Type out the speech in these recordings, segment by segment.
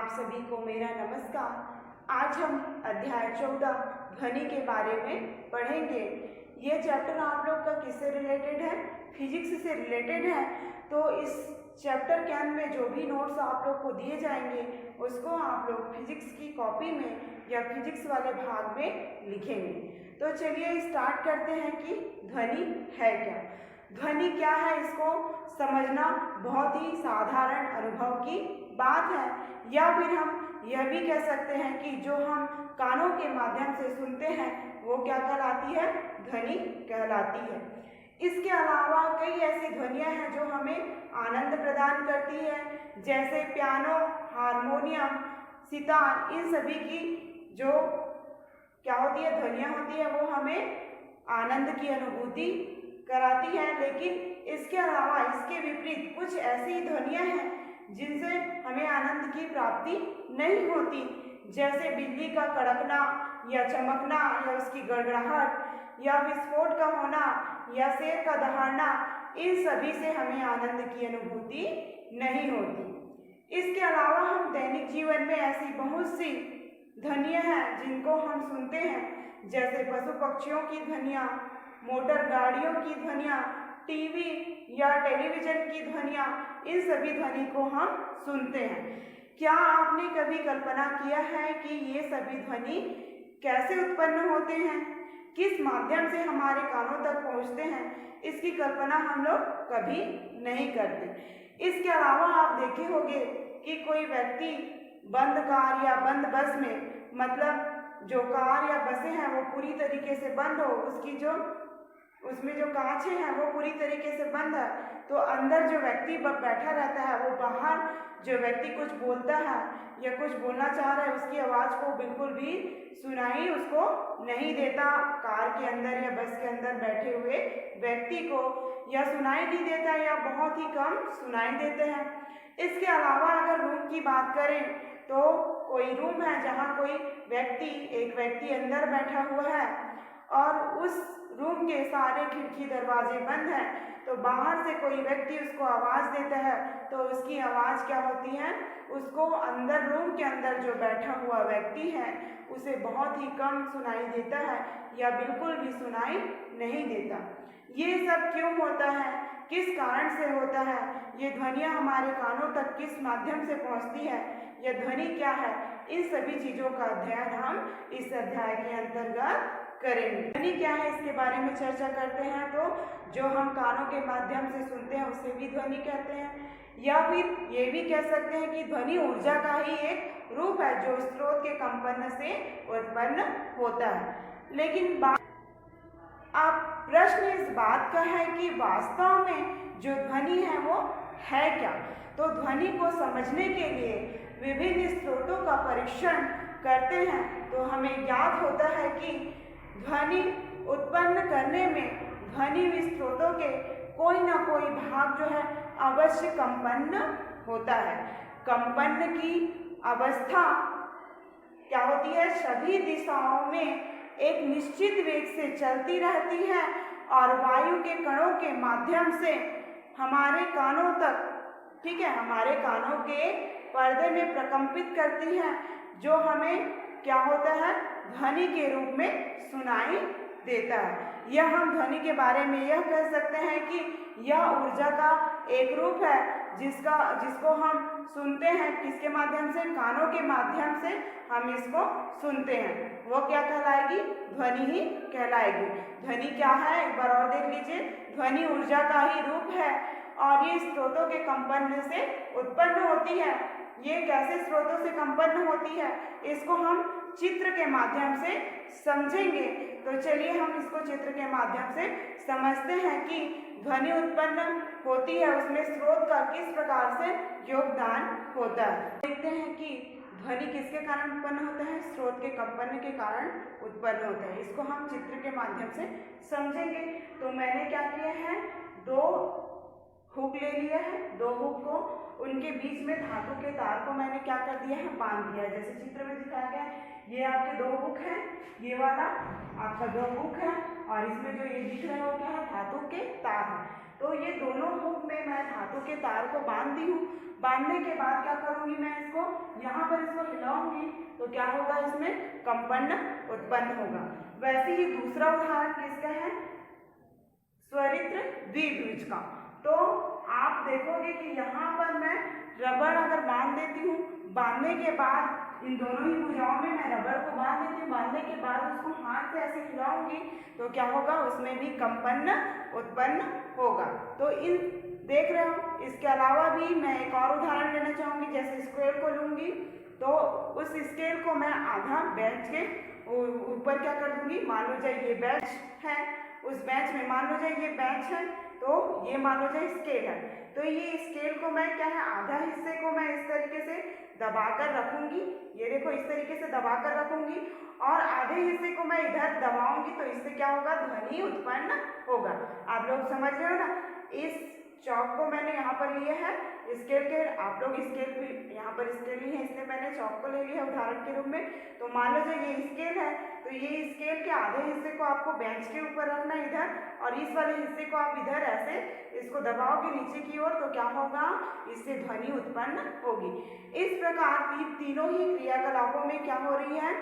आप सभी को मेरा नमस्कार। आज हम अध्याय 14 ध्वनि के बारे में पढ़ेंगे। ये चैप्टर आप लोग का किससे रिलेटेड है? फिजिक्स से रिलेटेड है। तो इस चैप्टर के अंत में जो भी नोट्स आप लोग को दिए जाएंगे उसको आप लोग फिजिक्स की कॉपी में या फिजिक्स वाले भाग में लिखेंगे। तो चलिए स्टार्ट करते हैं कि ध्वनि है क्या। ध्वनि क्या है, इसको समझना बहुत ही साधारण अनुभव की बात है, या फिर हम यह भी कह सकते हैं कि जो हम कानों के माध्यम से सुनते हैं वो क्या कहलाती है? ध्वनि कहलाती है। इसके अलावा कई ऐसी ध्वनियाँ हैं जो हमें आनंद प्रदान करती है, जैसे पियानो, हारमोनियम, सितार, इन सभी की जो क्या होती है ध्वनियाँ होती है वो हमें आनंद की अनुभूति कराती है। लेकिन इसके अलावा इसके विपरीत कुछ ऐसी ध्वनियाँ हैं जिनसे हमें आनंद की प्राप्ति नहीं होती, जैसे बिजली का कड़कना या चमकना या उसकी गड़गड़ाहट या विस्फोट का होना या शेर का दहाड़ना, इन सभी से हमें आनंद की अनुभूति नहीं होती। इसके अलावा हम दैनिक जीवन में ऐसी बहुत सी ध्वनियाँ हैं जिनको हम सुनते हैं, जैसे पशु पक्षियों की ध्वनियाँ, मोटर गाड़ियों की ध्वनियाँ, टीवी या टेलीविज़न की ध्वनियाँ, इन सभी ध्वनि को हम सुनते हैं। क्या आपने कभी कल्पना किया है कि ये सभी ध्वनि कैसे उत्पन्न होते हैं, किस माध्यम से हमारे कानों तक पहुँचते हैं? इसकी कल्पना हम लोग कभी नहीं करते। इसके अलावा आप देखे होंगे कि कोई व्यक्ति बंद कार या बंद बस में, मतलब जो कार या बसें हैं वो पूरी तरीके से बंद हो, उसमें जो कांचें हैं वो पूरी तरीके से बंद है, तो अंदर जो व्यक्ति बैठा रहता है वो बाहर जो व्यक्ति कुछ बोलता है या कुछ बोलना चाह रहा है उसकी आवाज़ को बिल्कुल भी सुनाई उसको नहीं देता। कार के अंदर या बस के अंदर बैठे हुए व्यक्ति को या सुनाई नहीं देता या बहुत ही कम सुनाई देते हैं। इसके अलावा अगर रूम की बात करें तो कोई रूम है जहाँ एक व्यक्ति अंदर बैठा हुआ है और उस रूम के सारे खिड़की दरवाजे बंद हैं, तो बाहर से कोई व्यक्ति उसको आवाज़ देता है तो उसकी आवाज़ क्या होती है? उसको अंदर रूम के अंदर जो बैठा हुआ व्यक्ति है उसे बहुत ही कम सुनाई देता है या बिल्कुल भी सुनाई नहीं देता। ये सब क्यों होता है, किस कारण से होता है? ये ध्वनियाँ हमारे कानों तक किस माध्यम से पहुँचती है, यह ध्वनि क्या है? इन सभी चीज़ों का अध्ययन हम इस अध्याय के अंतर्गत करेंगे। ध्वनि क्या है इसके बारे में चर्चा करते हैं। तो जो हम कानों के माध्यम से सुनते हैं उसे भी ध्वनि कहते हैं, या फिर ये भी कह सकते हैं कि ध्वनि ऊर्जा का ही एक रूप है जो स्रोत के कंपन से उत्पन्न होता है। लेकिन अब प्रश्न इस बात का है कि वास्तव में जो ध्वनि है वो है क्या? तो ध्वनि को समझने के लिए विभिन्न स्रोतों का परीक्षण करते हैं तो हमें ज्ञात होता है कि ध्वनि उत्पन्न करने में ध्वनि स्रोतों के कोई ना कोई भाग जो है अवश्य कंपन होता है। कंपन की अवस्था क्या होती है? सभी दिशाओं में एक निश्चित वेग से चलती रहती है और वायु के कणों के माध्यम से हमारे कानों तक, ठीक है, हमारे कानों के पर्दे में प्रकंपित करती है, जो हमें क्या होता है? ध्वनि के रूप में सुनाई देता है। यह हम ध्वनि के बारे में यह कह सकते हैं कि यह ऊर्जा का एक रूप है जिसको हम सुनते हैं। किसके माध्यम से? कानों के माध्यम से हम इसको सुनते हैं। वो क्या कहलाएगी? ध्वनि ही कहलाएगी। ध्वनि क्या है एक बार और देख लीजिए। ध्वनि ऊर्जा का ही रूप है और ये स्रोतों के कंपन से उत्पन्न होती है। ये कैसे स्रोतों से कंपन होती है इसको हम चित्र के माध्यम से समझेंगे। तो चलिए हम इसको चित्र के माध्यम से समझते हैं कि ध्वनि उत्पन्न होती है उसमें स्रोत का किस प्रकार से योगदान होता है। देखते हैं कि ध्वनि किसके कारण उत्पन्न होता है? स्रोत के कंपन के कारण उत्पन्न होता है। इसको हम चित्र के माध्यम से समझेंगे। तो मैंने क्या किया है, दो हुक ले लिया है। दो हुक को उनके बीच में धातु के तार को मैंने क्या कर दिया है? बांध दिया है, जैसे चित्र में दिखाया गया है। ये आपके दो हुक है, ये वाला आपका दो हुक है और इसमें जो ये दिख रहा है वो क्या है? धातु के तार है। तो ये दोनों हुक में मैं धातु के तार को बांध दी हूँ। बांधने के बाद क्या करूँगी, मैं इसको यहाँ पर इसको हिलाऊंगी तो क्या होगा, इसमें कंपन उत्पन्न होगा। वैसे ही दूसरा उदाहरण किसका है, स्वरित्र द्विभुज का। तो आप देखोगे कि यहाँ पर मैं रबड़ अगर बांध देती हूँ, बांधने के बाद इन दोनों ही भुजाओं में मैं रबड़ को बांध देती हूँ, बांधने के बाद उसको हाथ से ऐसे हिलाऊंगी तो क्या होगा, उसमें भी कंपन उत्पन्न होगा। तो इन देख रहे हो, इसके अलावा भी मैं एक और उदाहरण लेना चाहूँगी। जैसे स्केल को लूँगी तो उस स्केल को मैं आधा बेंच के ऊपर क्या कर दूँगी, मान लो जाए ये बेंच है, उस बेंच में मान लो जाए ये बेंच है, तो ये मान लो जाए स्केल है, तो ये स्केल को मैं क्या है, आधा हिस्से को मैं इस तरीके से दबाकर रखूंगी, ये देखो इस तरीके से दबाकर रखूंगी, और आधे हिस्से को मैं इधर दबाऊंगी तो इससे क्या होगा, ध्वनि उत्पन्न होगा। आप लोग समझ रहे हो ना। इस चौक को मैंने यहाँ पर लिया है स्केल के, आप लोग स्केल भी यहाँ पर स्केल ही है, इसलिए मैंने चौक को ले लिया उदाहरण के रूप में। तो मान लो जो ये स्केल है, तो ये स्केल के आधे हिस्से को आपको बेंच के ऊपर रखना है इधर, और इस वाले हिस्से को आप इधर ऐसे इसको दबाओगे नीचे की ओर तो क्या होगा, इससे ध्वनि उत्पन्न होगी। इस प्रकार तीनों ही क्रियाकलापों में क्या हो रही है,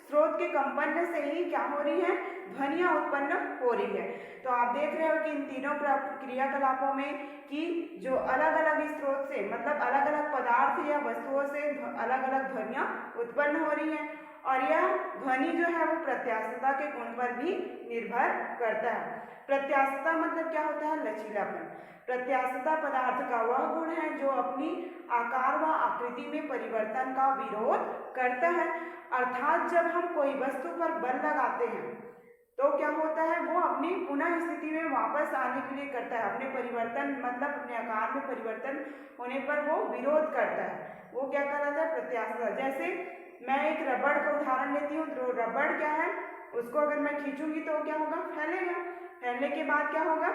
स्रोत के कंपन से ही क्या हो रही है, ध्वनियां उत्पन्न हो रही है। तो आप देख रहे हो कि इन तीनों क्रियाकलापों में कि जो अलग अलग स्रोत से, मतलब अलग अलग पदार्थ या वस्तुओं से अलग अलग ध्वनियां उत्पन्न हो रही हैं, और यह ध्वनि जो है वो प्रत्यास्थता के गुण पर भी निर्भर करता है। प्रत्यास्थता मतलब क्या होता है, लचीलापन। प्रत्यास्थता पदार्थ का वह गुण है जो अपनी आकार व आकृति में परिवर्तन का विरोध करता है। अर्थात जब हम कोई वस्तु पर बल लगाते हैं तो क्या होता है, वो अपनी पुनः स्थिति में वापस आने के लिए करता है, अपने परिवर्तन मतलब अपने आकार में परिवर्तन होने पर वो विरोध करता है, वो क्या कहलाता है, प्रत्यास्थता। जैसे मैं एक रबड़ का उदाहरण लेती हूँ, तो रबड़ क्या है, उसको अगर मैं खींचूंगी तो क्या होगा, फैलेगा। फैलने के बाद क्या होगा,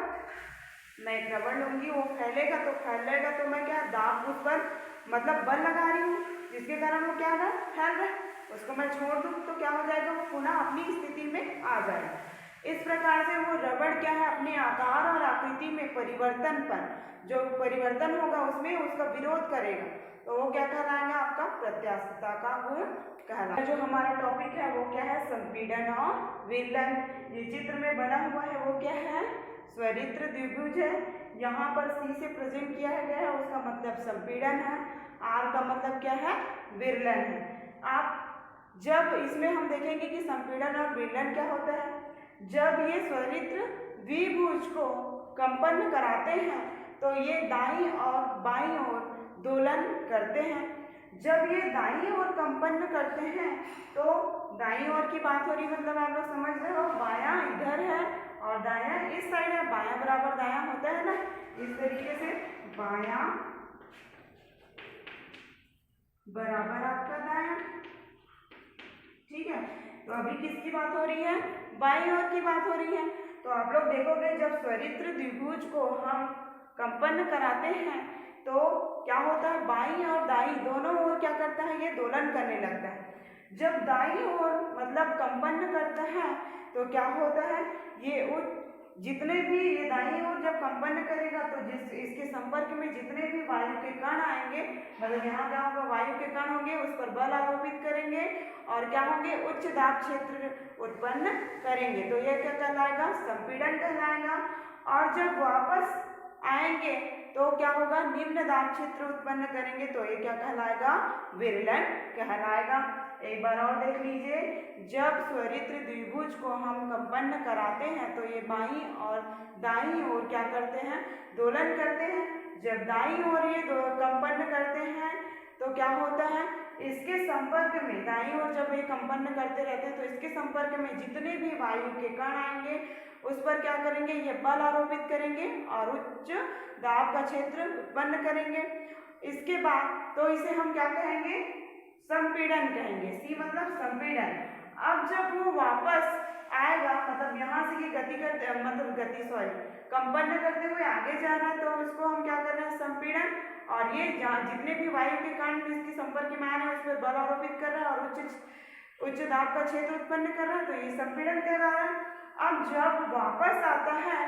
मैं एक रबड़ लूंगी, वो फैलेगा, तो फैलेगा तो मैं क्या दाब उस पर मतलब बल लगा रही हूँ, जिसके कारण वो क्या है, फैल रहा है। उसको मैं छोड़ दूँ तो क्या हो जाएगा, वो पुनः अपनी स्थिति में आ जाएगा। इस प्रकार से वो रबड़ क्या है, अपने आकार और आकृति में परिवर्तन पर जो परिवर्तन होगा उसमें उसका विरोध करेगा, तो वो क्या कहलाएगा, आपका प्रत्यास्थता का गुण कहलाएगा। जो हमारा टॉपिक है वो क्या है, संपीड़न और विरलन। ये चित्र में बना हुआ है वो क्या है, स्वरित्र द्विभुज है। यहाँ पर सी से प्रेजेंट किया गया है, उसका मतलब संपीड़न है, आर का मतलब क्या है, विरलन है। आप जब इसमें हम देखेंगे कि संपीड़न और विरलन क्या होता है, जब ये स्वरित्र द्विभुज को कंपन कराते हैं तो ये दाईं और बाईं ओर दोलन करते हैं। जब ये दाईं ओर कंपन करते हैं तो दाईं ओर की बात हो रही, मतलब आप लोग समझ रहे हो, बायां इधर है और दायां इस साइड है, बायां बराबर दायां होता है ना, इस तरीके से बायां बराबर आपका दायां, ठीक है। तो अभी किसकी बात हो रही है, बाईं ओर की बात हो रही है। तो आप लोग देखोगे जब स्वरित्र द्विभुज को हम कंपन कराते हैं तो क्या होता है, बाईं और दाईं दोनों ओर क्या करता है, ये दोलन करने लगता है। जब दाईं ओर मतलब कंपन करता है तो क्या होता है, ये जितने भी ये दाईं ओर जब कंपन करेगा तो जिस इसके संपर्क में जितने भी वायु के कण आएंगे, मतलब यहाँ क्या होगा, वायु के कण होंगे, उस पर बल आरोपित करेंगे और क्या होंगे, उच्च दाब क्षेत्र उत्पन्न करेंगे, तो यह क्या कहलाएगा, संपीड़न कहलाएगा। और जब वापस आएंगे तो क्या होगा, निम्न दाब क्षेत्र उत्पन्न करेंगे, तो ये क्या कहलाएगा, विरलन कहलाएगा। एक बार और देख लीजिए, जब स्वरित्र द्विभुज को हम कंपन कराते हैं तो ये बाईं और दाईं ओर क्या करते हैं, दोलन करते हैं। जब दाईं ओर ये कंपन करते हैं तो क्या होता है, इसके संपर्क में दाईं ओर जब ये कंपन करते रहते हैं तो इसके संपर्क में जितने भी वायु के कण आएंगे उस पर क्या करेंगे, ये बल आरोपित करेंगे और उच्च दाब का क्षेत्र उत्पन्न करेंगे। इसके बाद तो इसे हम क्या कहेंगे, संपीड़न कहेंगे। सी मतलब संपीड़न। अब जब वो वापस आएगा, मतलब यहाँ से ये गति करते कंपन करते हुए आगे जा रहा है, तो उसको हम क्या कर रहे हैं, संपीड़न। और ये जितने भी वायु के कण इसके संपर्क में आ रहे हैं उस पर बल आरोपित कर रहा है और उच्च दाब का क्षेत्र उत्पन्न कर रहा है, तो ये संपीड़न कहला रहा है। अब जब वापस आता है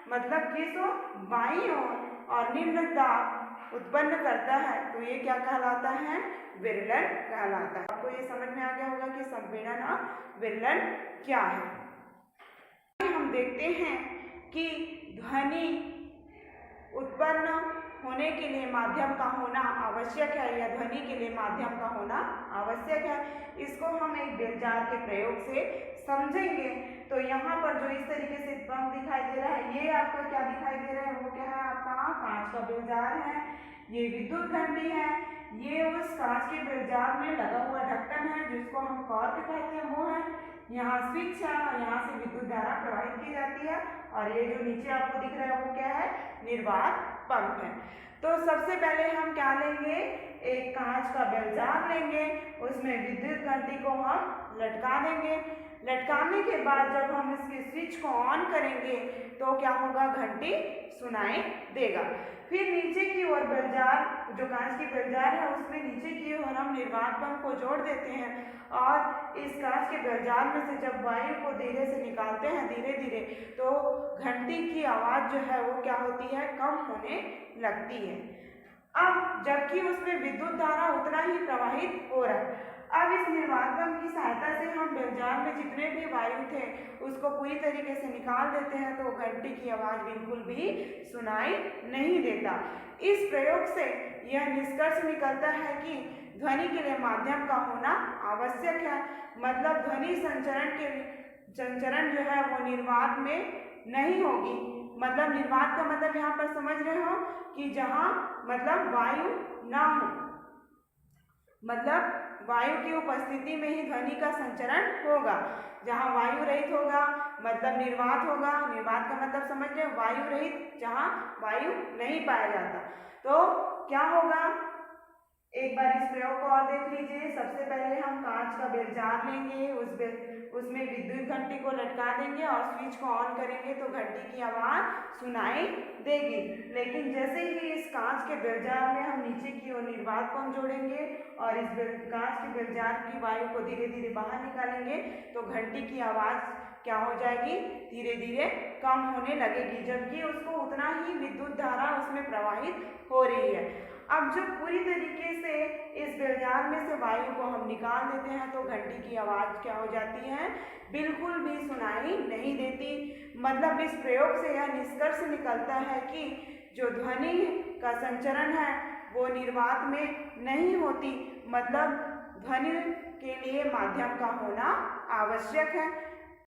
मतलब किस ओर, बाईं ओर, और निम्न दाब उत्पन्न करता है तो ये क्या कहलाता है, विरलन कहलाता है। आपको ये समझ में आ गया होगा कि संपीड़न और विरलन क्या है। हम देखते हैं कि ध्वनि उत्पन्न होने के लिए माध्यम का होना आवश्यक है, या ध्वनि के लिए माध्यम का होना आवश्यक है। इसको हम एक बेलजार के प्रयोग से समझेंगे। तो यहाँ पर जो इस तरीके से पंप दिखाई दे रहा है, ये आपका क्या दिखाई दे रहा है, वो क्या है, आपका कांच का बेलजार है। ये विद्युत घंटी है, ये उस कांच के बेलजार में लगा हुआ ढक्कन है जिसको हम कॉर्क कहते हैं, वो है। यहाँ स्विच है और यहाँ से विद्युत धारा प्रवाहित की जाती है, और ये जो नीचे आपको दिख रहा है वो क्या है, निर्वात पंप है। तो सबसे पहले हम क्या लेंगे, एक कांच का बेलजार लेंगे, उसमें विद्युत घंटी को हम लटका देंगे। लटकाने के बाद जब हम इसके स्विच को ऑन करेंगे तो क्या होगा, घंटी सुनाई देगा। फिर नीचे की ओर बेलजार, जो कांच की बेलजार है, उसमें नीचे की ओर हम निर्वात पंप को जोड़ देते हैं, और इस कांच के बेलजार में से जब वायु को धीरे से निकालते हैं धीरे धीरे, तो घंटी की आवाज़ जो है वो क्या होती है, कम होने लगती है। अब जबकि उसमें विद्युत धारा उतना ही प्रवाहित हो रहा है। अब इस निर्वात पंप की सहायता से हम बेलजार में जितने भी वायु थे उसको पूरी तरीके से निकाल देते हैं, तो घंटी की आवाज़ बिल्कुल भी सुनाई नहीं देता। इस प्रयोग से यह निष्कर्ष निकलता है कि ध्वनि के लिए माध्यम का होना आवश्यक है। मतलब ध्वनि संचरण जो है वो निर्वात में नहीं होगी। मतलब निर्वात का मतलब यहाँ पर समझ रहे हो कि जहाँ मतलब वायु ना हो, मतलब वायु की उपस्थिति में ही ध्वनि का संचरण होगा। जहाँ वायु रहित होगा मतलब निर्वात होगा। निर्वात का मतलब समझ रहे हो, वायु रहित, जहाँ वायु नहीं पाया जाता। तो क्या होगा, एक बार इस प्रयोग को और देख लीजिए। सबसे पहले हम कांच का बेलजार लेंगे, उसमें विद्युत घंटी को लटका देंगे और स्विच को ऑन करेंगे तो घंटी की आवाज़ सुनाई देगी। लेकिन जैसे ही इस कांच के बेलजार में हम नीचे की ओर निर्वात पंप जोड़ेंगे और इस कांच के बेलजार की वायु को धीरे धीरे बाहर निकालेंगे तो घंटी की आवाज़ क्या हो जाएगी, धीरे धीरे कम होने लगेगी, जबकि उसको उतना ही विद्युत धारा उसमें प्रवाहित हो रही है। अब जब पूरी तरीके से इस बेलजार में से वायु को हम निकाल देते हैं तो घंटी की आवाज़ क्या हो जाती है, बिल्कुल भी सुनाई नहीं देती। मतलब इस प्रयोग से यह निष्कर्ष निकलता है कि जो ध्वनि का संचरण है वो निर्वात में नहीं होती। मतलब ध्वनि के लिए माध्यम का होना आवश्यक है।